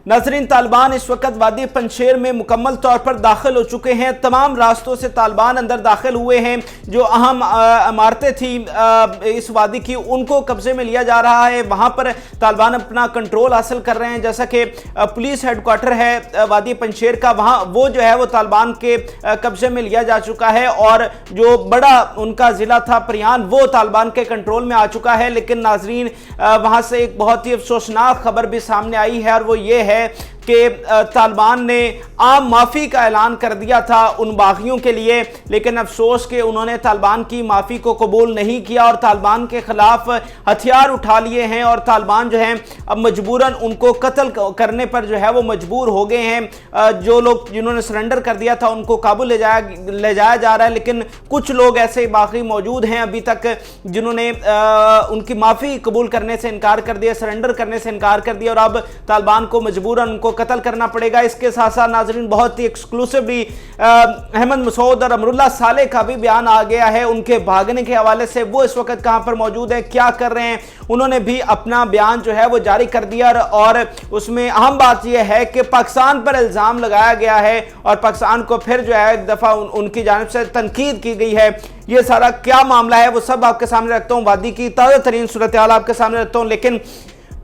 नाज़रीन, तालिबान इस वक्त वादी पंजशेर में मुकम्मल तौर पर दाखिल हो चुके हैं। तमाम रास्तों से तालिबान अंदर दाखिल हुए हैं। जो अहम इमारतें थी इस वादी की, उनको कब्जे में लिया जा रहा है। वहाँ पर तालिबान अपना कंट्रोल हासिल कर रहे हैं। जैसा कि पुलिस हेडक्वार्टर है वादी पंजशेर का, वहाँ वो जो है वो तालिबान के कब्जे में लिया जा चुका है। और जो बड़ा उनका ज़िला था परियान, वो तालिबान के कंट्रोल में आ चुका है। लेकिन नाज़रीन, वहाँ से एक बहुत ही अफसोसनाक खबर भी सामने आई है, और वो ये है कि तालिबान ने आम माफ़ी का ऐलान कर दिया था उन बागियों के लिए, लेकिन अफसोस कि उन्होंने तालिबान की माफ़ी को कबूल नहीं किया और तालिबान के ख़िलाफ़ हथियार उठा लिए हैं। और तालिबान जो है अब मजबूरन उनको कत्ल करने पर जो है वो मजबूर हो गए हैं। जो लोग जिन्होंने सरेंडर कर दिया था उनको काबू ले जाया जा रहा है, लेकिन कुछ लोग ऐसे बाकी मौजूद हैं अभी तक जिन्होंने उनकी माफ़ी कबूल करने से इनकार कर दिया, सरेंडर करने से इनकार कर दिया, और अब तालिबान को मजबूरन उनको कत्ल करना पड़ेगा। इसके साथ साथ नाज़रीन, बहुत ही एक्सक्लूसिवली अहमद मसूद और अमरुल्लाह साले का भी बयान आ गया है उनके भागने के हवाले से। वो इस वक्त कहां पर मौजूद है, क्या कर रहे हैं, उन्होंने भी अपना बयान जो है वो जारी कर दिया। और उसमें अहम बात यह है कि पाकिस्तान पर इल्ज़ाम लगाया गया है और पाकिस्तान को फिर जो है एक दफ़ा उनकी जानिब से तनकीद की गई है। ये सारा क्या मामला है वो सब आपके सामने रखता हूँ, वादी की ताज़ा तरीन सूरत हाल आपके सामने रखता हूँ। लेकिन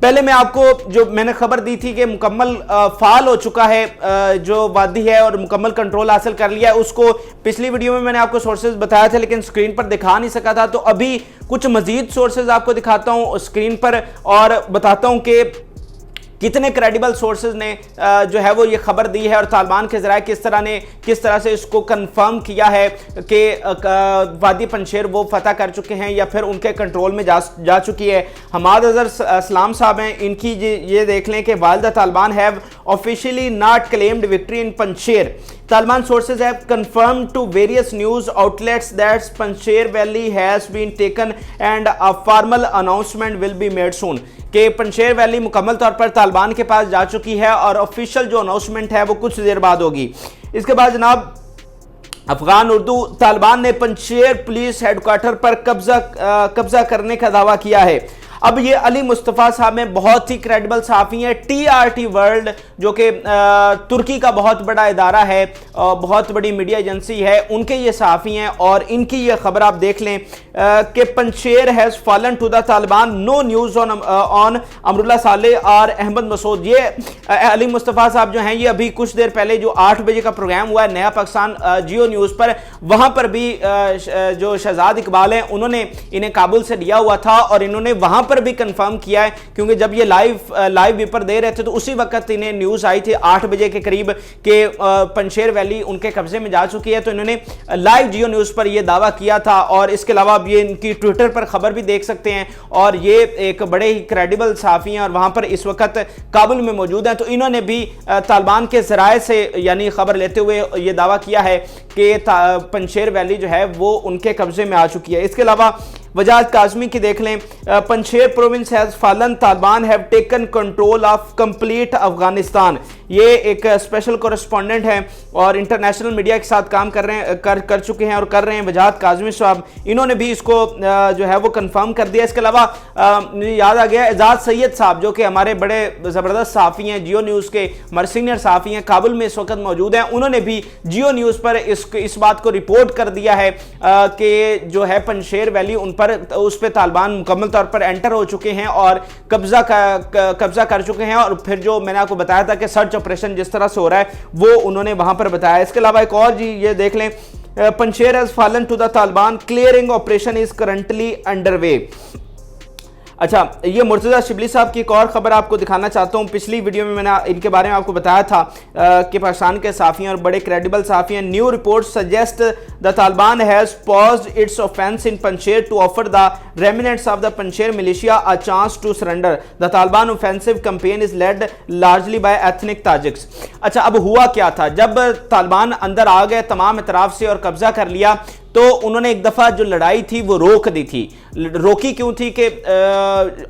पहले मैं आपको, जो मैंने खबर दी थी कि मुकम्मल फाल हो चुका है जो वादी है और मुकम्मल कंट्रोल हासिल कर लिया है, उसको पिछली वीडियो में मैंने आपको सोर्सेज बताया था लेकिन स्क्रीन पर दिखा नहीं सका था। तो अभी कुछ मजीद सोर्सेज आपको दिखाता हूँ स्क्रीन पर और बताता हूँ कि कितने क्रेडिबल सोर्सेज ने जो है वो ये खबर दी है और तालिबान के ज़राए किस तरह से इसको कंफर्म किया है कि वादी पंजशेर वो फतह कर चुके हैं या फिर उनके कंट्रोल में जा चुकी है। हमाद अज़हर सलाम साहब हैं, इनकी ये देख लें कि वालिदा Taliban have officially not claimed victory in Panjshir. Taliban sources have confirmed to various news outlets that Panjshir Valley has been taken and a formal announcement will be made soon। कि पंजशेर वैली मुकम्मल तौर पर तालिबान के पास जा चुकी है और ऑफिशियल जो अनाउंसमेंट है वो कुछ देर बाद होगी। इसके बाद जनाब अफगान उर्दू, तालिबान ने पंजशेर पुलिस हेडक्वार्टर पर कब्जा करने का दावा किया है। अब ये अली मुस्तफ़ा साहब में बहुत ही क्रेडिबल सहाफ़ी हैं। TRT वर्ल्ड जो कि तुर्की का बहुत बड़ा इदारा है, बहुत बड़ी मीडिया एजेंसी है, उनके ये सहाफ़ी हैं और इनकी ये खबर आप देख लें कि Panjshir has fallen to the Taliban, no news on Amrullah Saleh और अहमद मसूद। ये अली मुस्तफ़ा साहब जो हैं ये अभी कुछ देर पहले जो 8 बजे का प्रोग्राम हुआ है नया पाकिस्तान जियो न्यूज़ पर, वहाँ पर भी जो शहजाद इकबाल हैं उन्होंने इन्हें काबुल से लिया हुआ था और इन्होंने वहाँ पर भी कंफर्म किया है, क्योंकि जब ये लाइव पेपर दे रहे थे तो उसी वक्त इन्हें न्यूज़ आई थी 8 बजे के करीब कि पंजशेर वैली उनके कब्जे में जा चुकी है। तो इन्होंने लाइव जियो न्यूज़ पर यह दावा किया था और इसके अलावा आप ये इनकी ट्विटर पर खबर भी देख सकते हैं और ये एक बड़े ही क्रेडिबल सहाफ़ी हैं और वहाँ पर इस वक्त काबुल में मौजूद हैं। तो इन्होंने भी तालिबान के ज़राए से यानी खबर लेते हुए ये दावा किया है कि पंजशेर वैली जो है वो उनके कब्जे में आ चुकी है। इसके अलावा वजाद काज़मी की देख लें, Panjshir province has fallen, Taliban have taken control of complete Afghanistan. ये एक स्पेशल कॉरेस्पॉन्डेंट हैं और इंटरनेशनल मीडिया के साथ काम कर रहे हैं, कर चुके हैं और कर रहे हैं वजाद काज़मी साहब, इन्होंने भी इसको जो है वो कंफर्म कर दिया। इसके अलावा याद आ गया एजाज सैयद साहब जो कि हमारे बड़े ज़बरदस्त सहाफ़ी हैं, जियो न्यूज़ के हमारे सीनियर सहाफ़ी हैं, काबुल में इस वक्त मौजूद हैं। उन्होंने भी जियो न्यूज़ पर इस बात को रिपोर्ट कर दिया है कि जो है पंजशेर वैली उस पर तालिबान मुकम्मल तौर पर एंटर हो चुके हैं और कब्जा कर चुके हैं। और फिर जो मैंने आपको बताया था कि सर्च ऑपरेशन जिस तरह से हो रहा है वो उन्होंने वहां पर बताया। इसके अलावा एक और जी ये देख लें, Panjshir has fallen to the Taliban, clearing operation is currently underway. अच्छा, ये मुर्तज़ा शिबली साहब की एक और ख़बर आपको दिखाना चाहता हूँ। पिछली वीडियो में मैंने इनके बारे में आपको बताया था कि पाकिस्तान के सहाफ़ी और बड़े क्रेडिबल सहाफ़ी हैं। New report suggest the Taliban has paused its offense in Panjshir to offer the remnants of the Panjshir militia a chance to surrender. The Taliban offensive campaign is led largely by ethnic Tajiks. अच्छा, अब हुआ क्या था, जब तालिबान अंदर आ गए तमाम इतराफ़ से और कब्जा कर लिया तो उन्होंने एक दफ़ा जो लड़ाई थी वो रोक दी थी। रोकी क्यों थी कि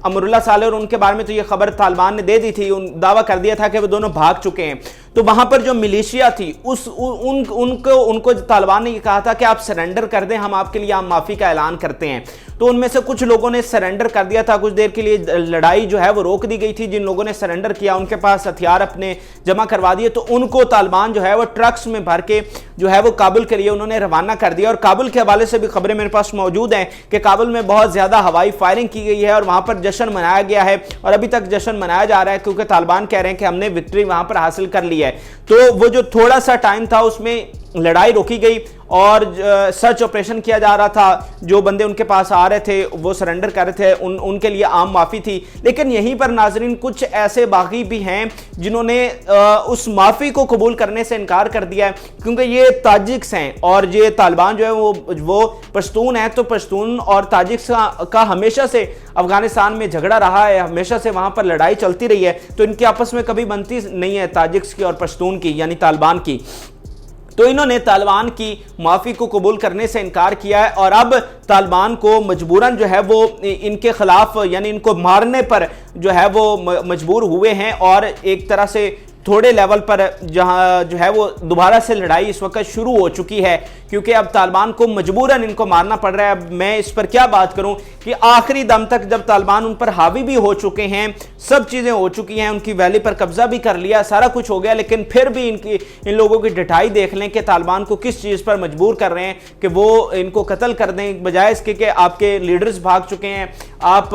अमरुल्लाह साले और उनके बारे में तो ये खबर तालिबान ने दे दी थी, दावा कर दिया था कि वो दोनों भाग चुके हैं। तो वहां पर जो मिलिशिया थी उनको तालिबान ने ये कहा था कि आप सरेंडर कर दें, हम आपके लिए माफ़ी का ऐलान करते हैं। तो उनमें से कुछ लोगों ने सरेंडर कर दिया था। कुछ देर के लिए लड़ाई जो है वो रोक दी गई थी। जिन लोगों ने सरेंडर किया उनके पास हथियार अपने जमा करवा दिए, तो उनको तालिबान जो है वो ट्रक्स में भर के जो है वो काबुल के लिए उन्होंने रवाना कर दिया। और काबुल के हवाले से भी खबरें मेरे पास मौजूद हैं कि काबुल में बहुत ज्यादा हवाई फायरिंग की गई है और वहां पर जश्न मनाया गया है, और अभी तक जश्न मनाया जा रहा है क्योंकि तालिबान कह रहे हैं कि हमने विक्ट्री वहां पर हासिल कर ली है। तो वो जो थोड़ा सा टाइम था उसमें लड़ाई रोकी गई और सर्च ऑपरेशन किया जा रहा था। जो बंदे उनके पास आ रहे थे वो सरेंडर कर रहे थे, उनके लिए आम माफ़ी थी। लेकिन यहीं पर नाजरीन कुछ ऐसे बागी भी हैं जिन्होंने उस माफ़ी को कबूल करने से इनकार कर दिया है, क्योंकि ये ताजिक्स हैं और ये तालिबान जो है वो पश्तून है। तो पश्तून और ताजिक्स का हमेशा से अफगानिस्तान में झगड़ा रहा है, हमेशा से वहाँ पर लड़ाई चलती रही है, तो इनकी आपस में कभी बनती नहीं है ताजिक्स की और पश्तून की, यानी तालिबान की। तो इन्होंने तालिबान की माफ़ी को कबूल करने से इनकार किया है और अब तालिबान को मजबूरन जो है वो इनके खिलाफ यानी इनको मारने पर जो है वो मजबूर हुए हैं। और एक तरह से थोड़े लेवल पर जहां जो है वो दोबारा से लड़ाई इस वक्त शुरू हो चुकी है, क्योंकि अब तालिबान को मजबूरन इनको मारना पड़ रहा है। अब मैं इस पर क्या बात करूं कि आखिरी दम तक जब तालिबान उन पर हावी भी हो चुके हैं, सब चीज़ें हो चुकी हैं, उनकी वैली पर कब्जा भी कर लिया, सारा कुछ हो गया, लेकिन फिर भी इन लोगों की डटाई देख लें कि तालिबान को किस चीज़ पर मजबूर कर रहे हैं कि वो इनको कत्ल कर दें, बजाय इसके कि आपके लीडर्स भाग चुके हैं, आप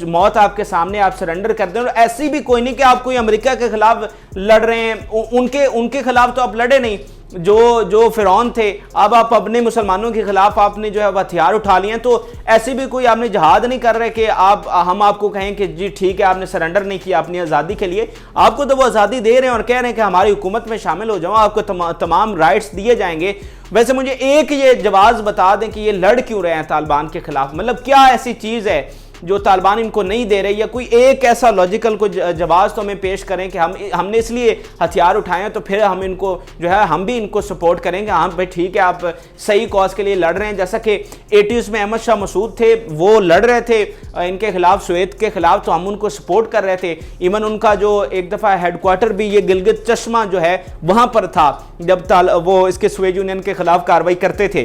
मौत आपके सामने, आप सरेंडर कर दें। और ऐसी भी कोई नहीं कि आप कोई अमेरिका के खिलाफ लड़ रहे हैं, उनके खिलाफ तो आप लड़े नहीं जो फिरौन थे। अब आप अपने मुसलमानों के खिलाफ आपने जो है हथियार उठा लिए हैं, तो ऐसे भी कोई आपने जहाद नहीं कर रहे कि हम आपको कहें कि जी ठीक है आपने सरेंडर नहीं किया अपनी आज़ादी के लिए। आपको तो वो आज़ादी दे रहे हैं और कह रहे हैं कि हमारी हुकूमत में शामिल हो जाओ, आपको तमाम राइट्स दिए जाएंगे। वैसे मुझे एक ये जवाब बता दें कि ये लड़ क्यों रहे हैं तालिबान के खिलाफ, मतलब क्या ऐसी चीज़ है जो तालिबान इनको नहीं दे रही, या कोई एक ऐसा लॉजिकल को जवाब तो हमें पेश करें कि हमने इसलिए हथियार उठाए हैं तो फिर हम इनको जो है हम भी इनको सपोर्ट करेंगे। हाँ भाई ठीक है, आप सही कॉज के लिए लड़ रहे हैं, जैसा कि 80s में अहमद शाह मसूद थे, वो लड़ रहे थे इनके खिलाफ, सुवेद के खिलाफ, तो हम उनको सपोर्ट कर रहे थे। इवन उनका जो एक दफ़ा हेडक्वार्टर भी ये गिलगित चश्मा जो है वहाँ पर था जब वो इसके सुवेज यूनियन के खिलाफ कार्रवाई करते थे,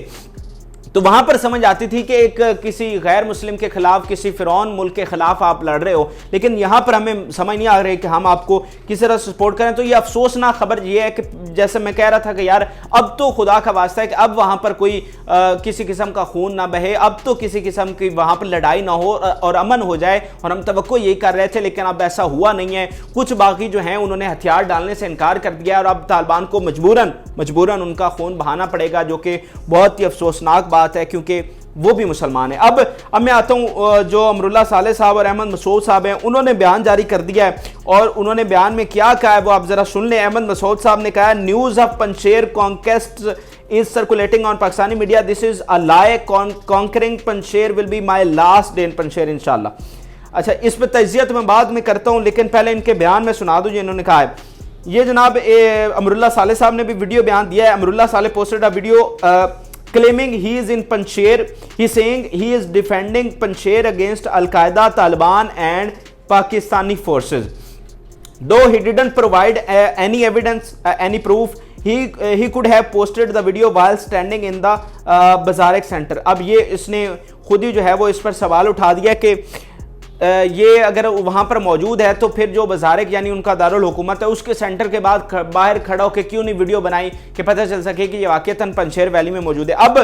तो वहां पर समझ आती थी कि एक किसी गैर मुस्लिम के खिलाफ, किसी फिरौन मुल्क के खिलाफ आप लड़ रहे हो, लेकिन यहां पर हमें समझ नहीं आ रही कि हम आपको किस तरह सपोर्ट करें। तो ये अफसोसनाक खबर ये है कि जैसे मैं कह रहा था कि यार अब तो खुदा का वास्ता है कि अब वहां पर कोई किसी किस्म का खून ना बहे, अब तो किसी किस्म की वहां पर लड़ाई ना हो और अमन हो जाए, और हम तवक्को यही कर रहे थे, लेकिन अब ऐसा हुआ नहीं है। कुछ बाकी जो हैं उन्होंने हथियार डालने से इनकार कर दिया और अब तालिबान को मजबूरन उनका खून बहाना पड़ेगा, जो कि बहुत ही अफसोसनाक बात है क्योंकि वो भी मुसलमान है। अब मैं आता हूं, जो अमरुल्लाह सालेह साहब और अहमद मसूद साहब हैं, उन्होंने बयान जारी कर दिया है और उन्होंने बयान में क्या कहा है वो आप जरा सुन लें। अहमद मसूद साहब ने कहा, news of Panjshir conquest is circulating on Pakistani media. This is a lie. Conquering Panjshir will be my last day in Panjshir इंशाल्लाह। अच्छा, इस पर तजियत मैं बाद में करता हूं, लेकिन पहले इनके बयान में सुना दूं जो इन्होंने कहा है। ये जनाब अमरुल्लाह सालेह साहब ने भी वीडियो बयान दिया है। Amrullah Saleh posted a video claiming he is in Panjshir. He saying he is defending Panjshir against Al-Qaeda, Taliban and Pakistani forces. Though he didn't provide any evidence, any proof, he could have posted the video while standing in the Bazarak Center. अब ये इसने खुद ही जो है वो इस पर सवाल उठा दिया कि ये अगर वहाँ पर मौजूद है तो फिर जो बाजारक यानी उनका दारुल हुकूमत है उसके सेंटर के बाद बाहर खड़ा होकर क्यों नहीं वीडियो बनाई कि पता चल सके कि ये वाक़तन पंजशेर वैली में मौजूद है। अब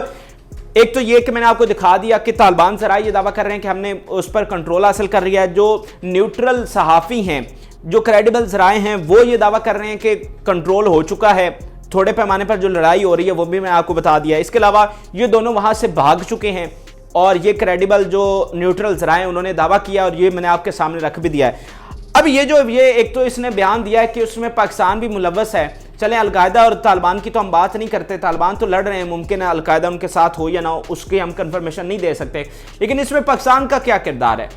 एक तो ये कि मैंने आपको दिखा दिया कि तालिबान ज़राए ये दावा कर रहे हैं कि हमने उस पर कंट्रोल हासिल कर लिया है। जो न्यूट्रल सहाफ़ी हैं, जो क्रेडिबल ज़राए हैं, वो ये दावा कर रहे हैं कि कंट्रोल हो चुका है। थोड़े पैमाने पर जो लड़ाई हो रही है वो भी मैं आपको बता दिया। इसके अलावा ये दोनों वहाँ से भाग चुके हैं और ये क्रेडिबल जो न्यूट्रल ज़राए उन्होंने दावा किया और ये मैंने आपके सामने रख भी दिया है। अब ये एक तो इसने बयान दिया है कि उसमें पाकिस्तान भी मुलव्वस है। चलें, अलकायदा और तालिबान की तो हम बात नहीं करते, तालिबान तो लड़ रहे हैं, मुमकिन है अलकायदा उनके साथ हो या ना हो उसकी हम कंफर्मेशन नहीं दे सकते, लेकिन इसमें पाकिस्तान का क्या किरदार है?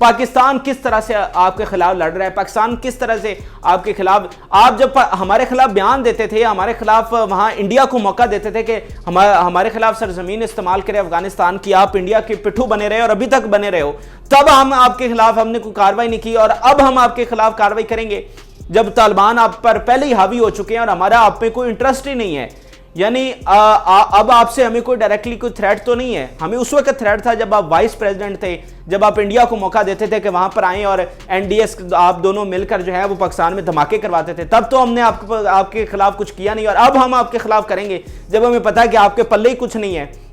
पाकिस्तान किस तरह से आपके खिलाफ लड़ रहा है? पाकिस्तान किस तरह से आपके खिलाफ, आप जब हमारे खिलाफ बयान देते थे, हमारे खिलाफ वहाँ इंडिया को मौका देते थे कि हमारे खिलाफ सरजमीन इस्तेमाल करें अफगानिस्तान की, आप इंडिया के पिट्ठू बने रहे और अभी तक बने रहे हो, तब हम आपके खिलाफ हमने कोई कार्रवाई नहीं की और अब हम आपके खिलाफ कार्रवाई करेंगे जब तालिबान आप पर पहले ही हावी हो चुके हैं और हमारा आप पे कोई इंटरेस्ट ही नहीं है। यानी अब आपसे हमें कोई डायरेक्टली कोई थ्रेट तो नहीं है, हमें उस वक्त थ्रेट था जब आप वाइस प्रेसिडेंट थे, जब आप इंडिया को मौका देते थे कि वहां पर आएं और एनडीएस आप दोनों मिलकर जो है वो पाकिस्तान में धमाके करवाते थे, तब तो हमने आपके खिलाफ कुछ किया नहीं, और अब हम आपके खिलाफ करेंगे जब हमें पता है कि आपके पल्ले ही कुछ नहीं है।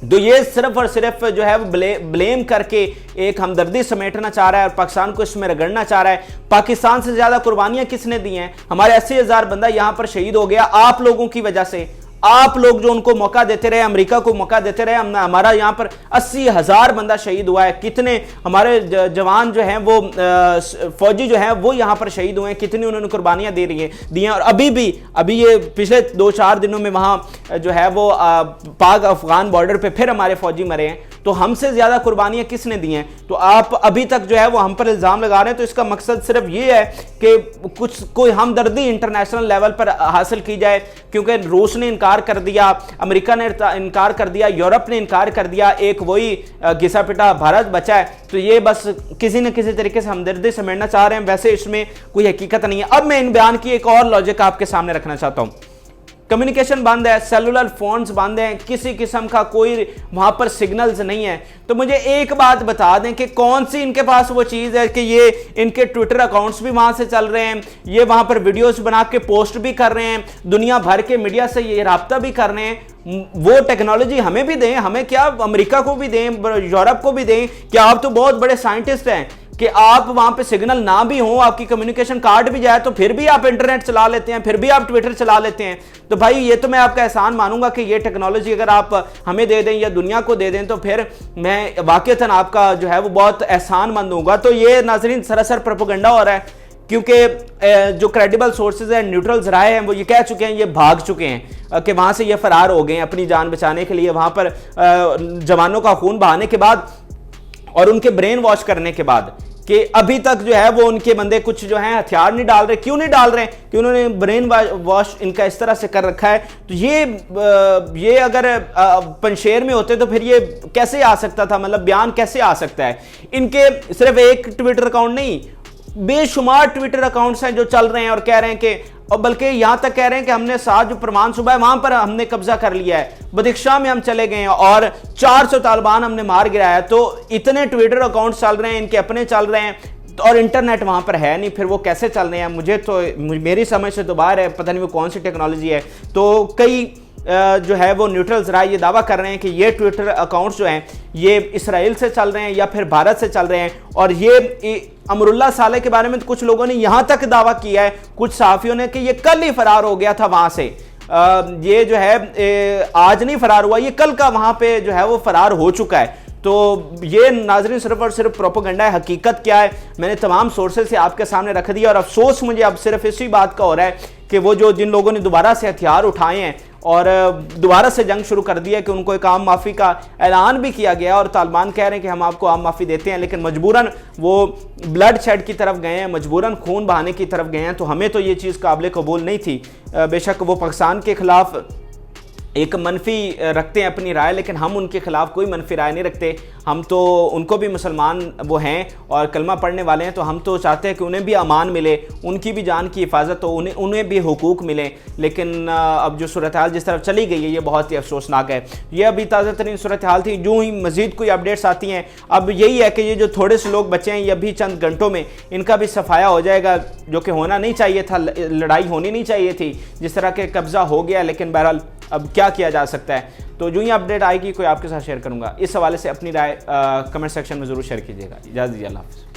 तो ये सिर्फ और सिर्फ जो है वो ब्लेम करके एक हमदर्दी समेटना चाह रहा है और पाकिस्तान को इसमें रगड़ना चाह रहा है। पाकिस्तान से ज्यादा कुर्बानियां किसने दी हैं? हमारे 80,000 बंदा यहां पर शहीद हो गया आप लोगों की वजह से। आप लोग जो उनको मौका देते रहे, अमेरिका को मौका देते रहे, हमारा यहाँ पर 80,000 बंदा शहीद हुआ है। कितने हमारे जवान जो हैं वो फौजी जो हैं वो यहाँ पर शहीद हुए हैं, कितनी उन्होंने कुर्बानियाँ दी हैं। और अभी ये पिछले 2-4 दिनों में वहाँ जो है वो पाक अफगान बॉर्डर पे फिर हमारे फौजी मरे हैं। तो हमसे ज्यादा कुर्बानियां किसने दी हैं? तो आप अभी तक जो है वो हम पर इल्जाम लगा रहे हैं। तो इसका मकसद सिर्फ ये है कि कोई हमदर्दी इंटरनेशनल लेवल पर हासिल की जाए, क्योंकि रूस ने इनकार कर दिया, अमेरिका ने इनकार कर दिया, यूरोप ने इनकार कर दिया, एक वही घिसा पिटा भारत बचा है। तो ये बस किसी न किसी तरीके से हमदर्दी समेटना चाह रहे हैं, वैसे इसमें कोई हकीकत नहीं है। अब मैं इन बयान की एक और लॉजिक आपके सामने रखना चाहता हूं। कम्युनिकेशन बंद है, सेलुलर फोन्स बंद हैं, किसी किस्म का कोई वहां पर सिग्नल्स नहीं है। तो मुझे एक बात बता दें कि कौन सी इनके पास वो चीज़ है कि ये इनके ट्विटर अकाउंट्स भी वहां से चल रहे हैं, ये वहां पर वीडियोस बना के पोस्ट भी कर रहे हैं, दुनिया भर के मीडिया से ये राब्ता भी कर रहे हैं। वो टेक्नोलॉजी हमें भी दें, हमें क्या अमेरिका को भी दें, यूरोप को भी दें, कि आप तो बहुत बड़े साइंटिस्ट हैं कि आप वहां पे सिग्नल ना भी हो, आपकी कम्युनिकेशन कार्ड भी जाए, तो फिर भी आप इंटरनेट चला लेते हैं, फिर भी आप ट्विटर चला लेते हैं। तो भाई ये तो मैं आपका एहसान मानूंगा कि ये टेक्नोलॉजी अगर आप हमें दे दें या दुनिया को दे दें, तो फिर मैं वाकईतन आपका जो है वो बहुत एहसानमंद होऊंगा। तो ये नाजरीन सरासर प्रोपेगेंडा हो रहा है, क्योंकि जो क्रेडिबल सोर्सेज हैं, न्यूट्रल ज़राए हैं, वो ये कह चुके हैं, ये भाग चुके हैं कि वहां से ये फरार हो गए हैं अपनी जान बचाने के लिए। वहां पर जवानों का खून बहाने के बाद और उनके ब्रेन वॉश करने के बाद कि अभी तक जो है वो उनके बंदे कुछ जो हैं हथियार नहीं डाल रहे। क्यों नहीं डाल रहे? कि उन्होंने ब्रेन वॉश इनका इस तरह से कर रखा है। तो ये अगर पंशेर में होते तो फिर ये कैसे आ सकता था, मतलब बयान कैसे आ सकता है? इनके सिर्फ एक ट्विटर अकाउंट नहीं, बेशुमार ट्विटर अकाउंट्स हैं जो चल रहे हैं और कह रहे हैं कि, और बल्कि यहां तक कह रहे हैं कि हमने 7 जो प्रमाण सुबह है वहां पर हमने कब्जा कर लिया है, बदिख्शा में हम चले गए हैं और 400 तालिबान हमने मार गिराया। तो इतने ट्विटर अकाउंट चल रहे हैं, इनके अपने चल रहे हैं, और इंटरनेट वहां पर है नहीं, फिर वो कैसे चल रहे हैं? मुझे तो मेरी समझ से तो बाहर है, पता नहीं वो कौन सी टेक्नोलॉजी है। तो कई जो है वो न्यूट्रल ज़राए ये दावा कर रहे हैं कि ये ट्विटर अकाउंट्स जो हैं ये इसराइल से चल रहे हैं या फिर भारत से चल रहे हैं। और ये अमरुल्लाह साले के बारे में तो कुछ लोगों ने यहां तक दावा किया है, कुछ सहाफ़ियों ने, कि ये कल ही फरार हो गया था वहां से। ये जो है आज नहीं फरार हुआ, ये कल का वहां पे जो है वो फरार हो चुका है। तो ये नाज़रीन सिर्फ और सिर्फ प्रोपेगेंडा है। हकीकत क्या है मैंने तमाम सोर्सेज से आपके सामने रख दिया, और अफसोस मुझे अब सिर्फ इसी बात का हो रहा है कि वो जिन लोगों ने दोबारा से हथियार उठाए हैं और दोबारा से जंग शुरू कर दिया है, कि उनको एक आम माफ़ी का ऐलान भी किया गया और तालिबान कह रहे हैं कि हम आपको आम माफ़ी देते हैं, लेकिन मजबूरन वो ब्लड शेड की तरफ गए हैं, मजबूरन खून बहाने की तरफ गए हैं। तो हमें तो ये चीज़ काबिल कबूल नहीं थी। बेशक वो पाकिस्तान के खिलाफ एक मनफी रखते हैं अपनी राय, लेकिन हम उनके खिलाफ कोई मनफी राय नहीं रखते। हम तो उनको भी मुसलमान वो हैं और कलमा पढ़ने वाले हैं, तो हम तो चाहते हैं कि उन्हें भी अमान मिले, उनकी भी जान की हिफाजत हो, उन्हें भी हुकूक मिले। लेकिन अब जो सूरत हाल जिस तरफ चली गई है ये बहुत ही अफसोसनाक है। ये अभी ताज़ा तरीन सूरत हाल थी। जो ही मज़ीद कोई अपडेट्स आती हैं, अब यही है कि ये जो थोड़े से लोग बचे हैं, ये अभी चंद घंटों में इनका भी सफाया हो जाएगा, जो कि होना नहीं चाहिए था, लड़ाई होनी नहीं चाहिए थी, जिस तरह के कब्ज़ा हो गया। लेकिन बहरहाल अब क्या किया जा सकता है। तो जो ही अपडेट आएगी कोई आपके साथ शेयर करूंगा। इस हवाले से अपनी राय कमेंट सेक्शन में ज़रूर शेयर कीजिएगा। इजाज़त दीजिए, अल्लाह हाफ़िज़।